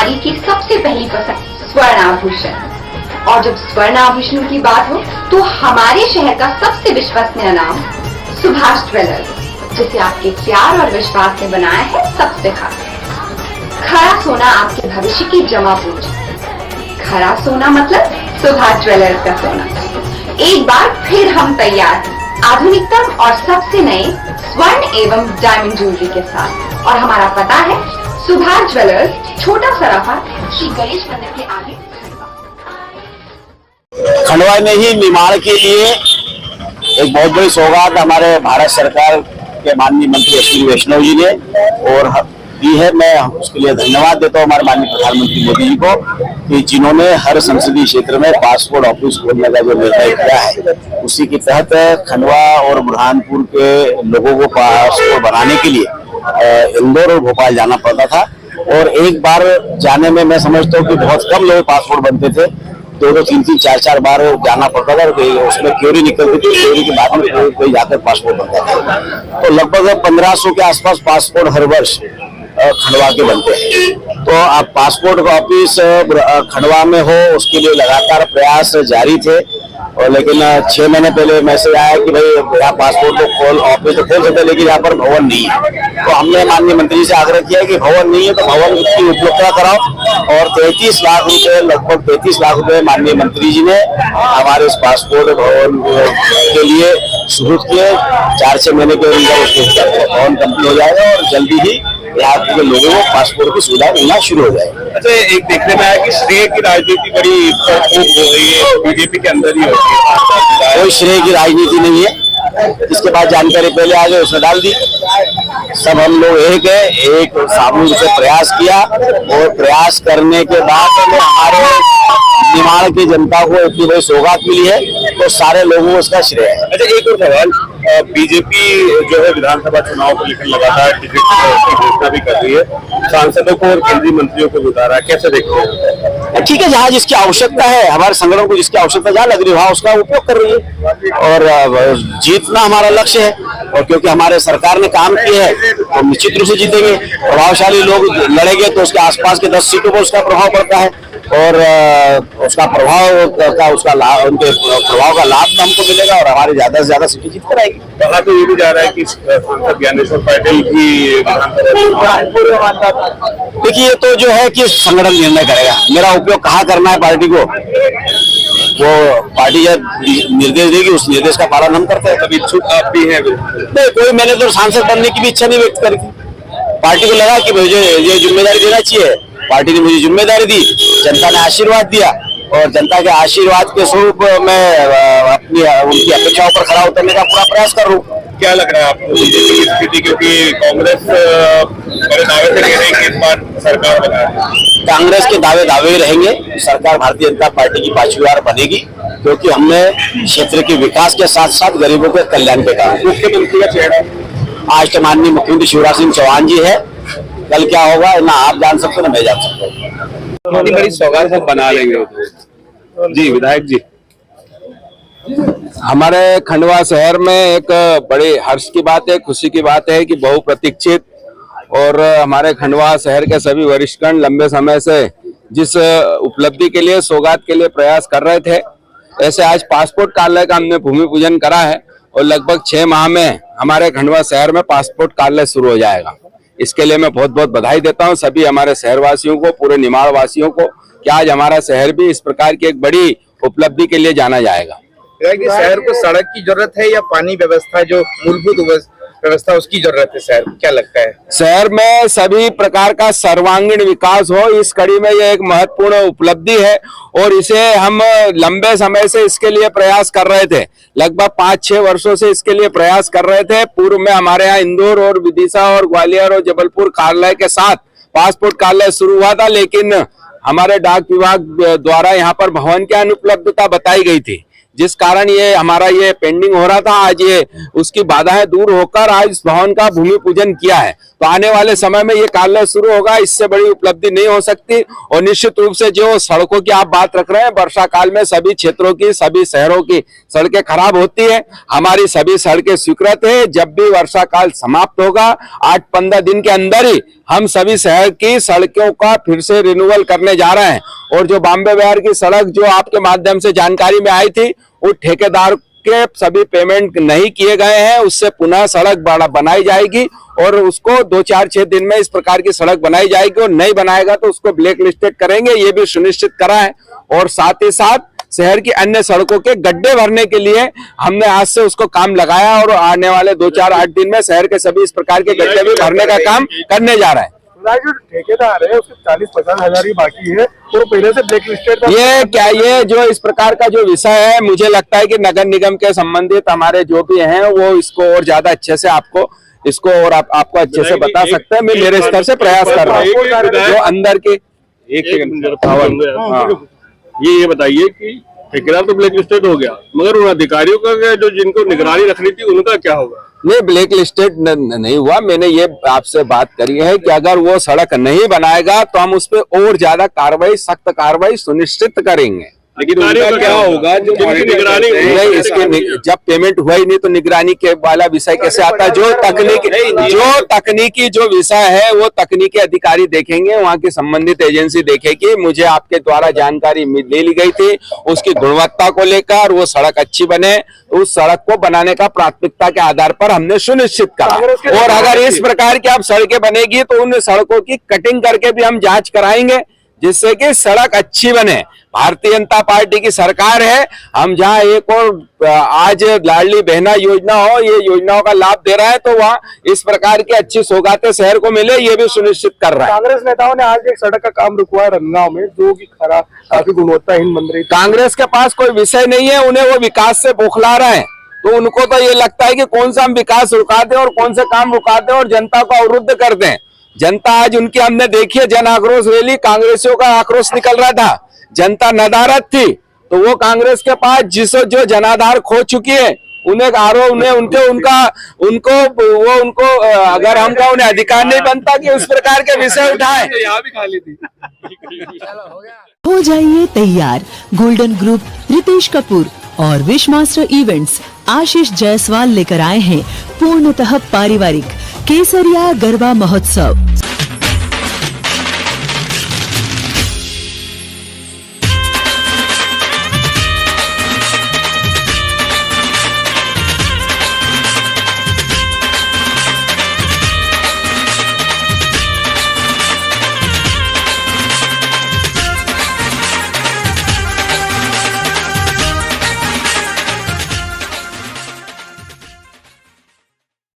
नारी की सबसे पहली पसंद स्वर्ण आभूषण। और जब स्वर्ण आभूषणों की बात हो तो हमारे शहर का सबसे विश्वसनीय नाम सुभाष ज्वेलर्स, जिसे आपके प्यार और विश्वास ने बनाया है सबसे खास। खरा सोना आपके भविष्य की जमा पूंजी। खरा सोना मतलब सुभाष ज्वेलर्स का सोना। एक बार फिर हम तैयार हैं आधुनिकतम और सबसे नए स्वर्ण एवं डायमंड ज्वेलरी के साथ। और हमारा पता है सुभाष ज्वेलर्स, छोटा सराफा, श्री गणेश मंदिर के आगे। खंडवा में ही निर्माण के लिए एक बहुत बड़ी सौगात हमारे भारत सरकार के माननीय मंत्री अश्विनी वैष्णव जी ने और दी है। मैं उसके लिए धन्यवाद देता हूँ हमारे माननीय प्रधानमंत्री मोदी जी को कि जिन्होंने हर संसदीय क्षेत्र में पासपोर्ट ऑफिस खोलने का जो निर्णय किया है, उसी के तहत खंडवा और बुरहानपुर के लोगों को पासपोर्ट बनाने के लिए इंदौर और भोपाल जाना पड़ता था। और एक बार जाने में मैं समझता हूँ कि बहुत कम लोग पासपोर्ट बनते थे, 2-2, 3-3, 4-4 बार जाना पड़ता था। उसमें क्यूरी निकलती थी, क्यूरी के बाद में कोई जाकर पासपोर्ट बनता था। तो लगभग 1500 के आसपास पासपोर्ट हर वर्ष खंडवा के बनते हैं। तो अब पासपोर्ट ऑफिस खंडवा में हो, उसके लिए लगातार प्रयास जारी थे। और लेकिन 6 महीने पहले मैसेज आया कि भाई यहाँ पासपोर्ट तो ऑफिस तो खोल सकते, लेकिन यहाँ पर भवन नहीं है। तो हमने माननीय मंत्री से आग्रह किया कि भवन नहीं है तो भवन की उपलब्धता कराओ। और 33 लाख रुपए, लगभग 33 लाख रुपए माननीय मंत्री जी ने हमारे इस पासपोर्ट भवन के लिए सुपुर्द किए। 4-6 महीने के अंदर उसको भवन कंप्लीट हो जाएगा और जल्दी ही यहाँ के लोगों को पासपोर्ट की सुविधा मिलना शुरू हो जाएगी। अच्छा, एक देखने में आया कि श्रेय की राजनीति बड़ी खूब हो रही है, बीजेपी के अंदर ही होती है। कोई श्रेय की राजनीति नहीं है। इसके बाद जानकारी पहले आ गई, उसने डाल दी। सब हम लोग एक है, एक सामूहिक से प्रयास किया और प्रयास करने के बाद हमारे निमाड़ की जनता को इतनी बड़ी सौगात मिली है, तो सारे लोगों को इसका श्रेय है। अच्छा, एक और सवाल, बीजेपी जो है विधानसभा चुनाव को लेकर लगातार टिकट की घोषणा भी कर रही है, सांसदों को और केंद्रीय मंत्रियों को बता रहा है, कैसे देखते हैं? ठीक है, जहाँ जिसकी आवश्यकता है, हमारे संगठन को जिसकी आवश्यकता जहाँ लग रही है वहाँ उसका उपयोग कर रही है। और जीतना हमारा लक्ष्य है, और क्योंकि हमारे सरकार ने काम किया है तो निश्चित रूप से जीतेंगे। प्रभावशाली लोग लड़ेंगे तो उसके आसपास के 10 सीटों पर उसका प्रभाव पड़ता है और उसका प्रभाव का उनके प्रभाव का लाभ हमको मिलेगा और हमारे ज्यादा से ज्यादा सीटें जीत कर आएगी। कहा तो ये भी जा रहा है कि सांसद ज्ञानेश्वर पाटिल की देखिए, ये तो जो है कि संगठन निर्णय करेगा। मेरा उपयोग कहाँ करना है पार्टी को, वो पार्टी जब निर्देश देगी उस निर्देश का पालन हम करते हैं। तब इच्छुक आप भी हैं? नहीं, कोई मैंने तो सांसद बनने की भी इच्छा नहीं व्यक्त करी। पार्टी को लगा कि मुझे ये जिम्मेदारी देना चाहिए, पार्टी ने मुझे जिम्मेदारी दी, जनता ने आशीर्वाद दिया और जनता के आशीर्वाद के स्वरूप मैं अपनी उनकी अपेक्षाओं पर खरा उतरने का पूरा प्रयास कर रहा हूँ। क्या लग रहा है आपको बीजेपी की स्थिति, क्योंकि कांग्रेस बड़े दावे से कह रही है कि इस बार सरकार बनाए? कांग्रेस के दावे ही रहेंगे। सरकार भारतीय जनता पार्टी की 5वीं बार बनेगी, क्योंकि हमने क्षेत्र के विकास के साथ साथ गरीबों के कल्याण के काम। मुख्यमंत्री का चेहरा आज तो माननीय मुख्यमंत्री शिवराज सिंह चौहान जी है। कल क्या होगा ना आप जान सकते हो ना मैं जान सकता हूँ। बड़ी सौगात सब बना लेंगे जी विधायक जी। हमारे खंडवा शहर में एक बड़ी हर्ष की बात है, खुशी की बात है कि बहुप्रतीक्षित और हमारे खंडवा शहर के सभी वरिष्ठगण लंबे समय से जिस उपलब्धि के लिए, सौगात के लिए प्रयास कर रहे थे, ऐसे आज पासपोर्ट कार्यालय का हमने भूमि पूजन करा है और लगभग 6 माह में हमारे खंडवा शहर में पासपोर्ट कार्यालय शुरू हो जाएगा। इसके लिए मैं बहुत बहुत बधाई देता हूं सभी हमारे शहरवासियों को, पूरे निमाड़ वासियों को, कि आज हमारा शहर भी इस प्रकार की एक बड़ी उपलब्धि के लिए जाना जाएगा। शहर को सड़क की जरूरत है या पानी व्यवस्था, जो मूलभूत व्यवस्था उसकी जरूरत है शहर को, क्या लगता है? शहर में सभी प्रकार का सर्वांगीण विकास हो, इस कड़ी में यह एक महत्वपूर्ण उपलब्धि है और इसे हम लंबे समय से इसके लिए प्रयास कर रहे थे। लगभग 5-6 वर्षों से इसके लिए प्रयास कर रहे थे। पूर्व में हमारे यहाँ इंदौर और विदिशा और ग्वालियर और जबलपुर कार्यालय के साथ पासपोर्ट कार्यालय शुरू हुआ था, लेकिन हमारे डाक विभाग द्वारा यहाँ पर भवन की अनुपलब्धता बताई गई थी, जिस कारण ये हमारा ये पेंडिंग हो रहा था। आज ये उसकी बाधाएं दूर होकर आज इस भवन का भूमि पूजन किया है। तो आने वाले समय में ये कार्य शुरू होगा, इससे बड़ी उपलब्धि नहीं हो सकती। और निश्चित रूप से जो सड़कों की आप बात रख रहे हैं, वर्षा काल में सभी क्षेत्रों की, सभी शहरों की सड़कें खराब होती है। हमारी सभी सड़कें स्वीकृत है। जब भी वर्षा काल समाप्त होगा 8-15 दिन के अंदर ही हम सभी शहर की सड़कों का फिर से रिन्यूअल करने जा रहे हैं। और जो बॉम्बे बिहार की सड़क जो आपके माध्यम से जानकारी में आई थी, वो ठेकेदार के सभी पेमेंट नहीं किए गए हैं, उससे पुनः सड़क बनाई जाएगी और उसको 2-4-6 दिन में इस प्रकार की सड़क बनाई जाएगी। और नहीं बनाएगा तो उसको ब्लैक लिस्टेड करेंगे, ये भी सुनिश्चित करा है। और साथ ही साथ शहर की अन्य सड़कों के गड्ढे भरने के लिए हमने आज से उसको काम लगाया और आने वाले 2-4-8 दिन में शहर के सभी इस प्रकार के गड्ढे भी भरने का काम करने जा रहे हैं। जो ठेकेदार है उसके 40-50 हजार ही बाकी है और पहले से ब्लैक लिस्टेड ये जो इस प्रकार का जो विषय है, मुझे लगता है कि नगर निगम के संबंधित हमारे जो भी हैं वो इसको और ज्यादा अच्छे से आपको आपको अच्छे से बता सकते हैं। मैं मेरे स्तर से प्रयास कर रहा हूँ जो अंदर के ये बताइए कि ठेकेदार तो ब्लैक लिस्टेड हो गया, मगर उन अधिकारियों का जो जिनको निगरानी रखनी थी उनका क्या होगा? नहीं, ब्लैक लिस्टेड नहीं हुआ। मैंने ये आपसे बात करी है कि अगर वो सड़क नहीं बनाएगा तो हम उस पर और ज्यादा कार्रवाई, सख्त कार्रवाई सुनिश्चित करेंगे। लेकिन उनका क्या होगा जो निगरानी नहीं, इसके जब पेमेंट हुआ ही नहीं तो निगरानी के वाला विषय कैसे आता है? जो तकनीकी जो विषय है वो तकनीकी अधिकारी देखेंगे, वहाँ की संबंधित एजेंसी देखेगी। मुझे आपके द्वारा जानकारी ले ली गई थी उसकी गुणवत्ता को लेकर, वो सड़क अच्छी बने, उस सड़क को बनाने का प्राथमिकता के आधार पर हमने सुनिश्चित करा। और अगर इस प्रकार की अब सड़कें बनेगी तो उन सड़कों की कटिंग करके भी हम जांच कराएंगे जिससे कि सड़क अच्छी बने। भारतीय जनता पार्टी की सरकार है, हम जहां एक और आज लाडली बहना योजना हो, ये योजनाओं का लाभ दे रहा है तो वहाँ इस प्रकार की अच्छी सौगातें शहर को मिले, ये भी सुनिश्चित कर रहा है। कांग्रेस नेताओं ने आज एक सड़क का काम रुकवाया रंगांव में, जो कि खराब, काफी गुणवत्ताहीन बन रही। कांग्रेस के पास कोई विषय नहीं है, उन्हें वो विकास से बौखला रहे हैं। तो उनको तो ये लगता है कि कौन सा हम विकास रुका दें और कौन से काम रुका दें और जनता को अवरुद्ध कर दें। जनता आज उनकी हमने देखी है जन आक्रोश रैली, कांग्रेसियों का आक्रोश निकल रहा था, जनता नदारद थी। तो वो कांग्रेस के पास जो जनाधार खो चुकी है उन्हें उनको अगर हमका उन्हें अधिकार नहीं बनता कि उस प्रकार के विषय उठाए। यहाँ भी खाली थी। हो जाइए तैयार। गोल्डन ग्रुप, रितेश कपूर और विश मास्टर इवेंट्स आशीष जायसवाल लेकर आए हैं पूर्णतः पारिवारिक केसरिया गरबा महोत्सव।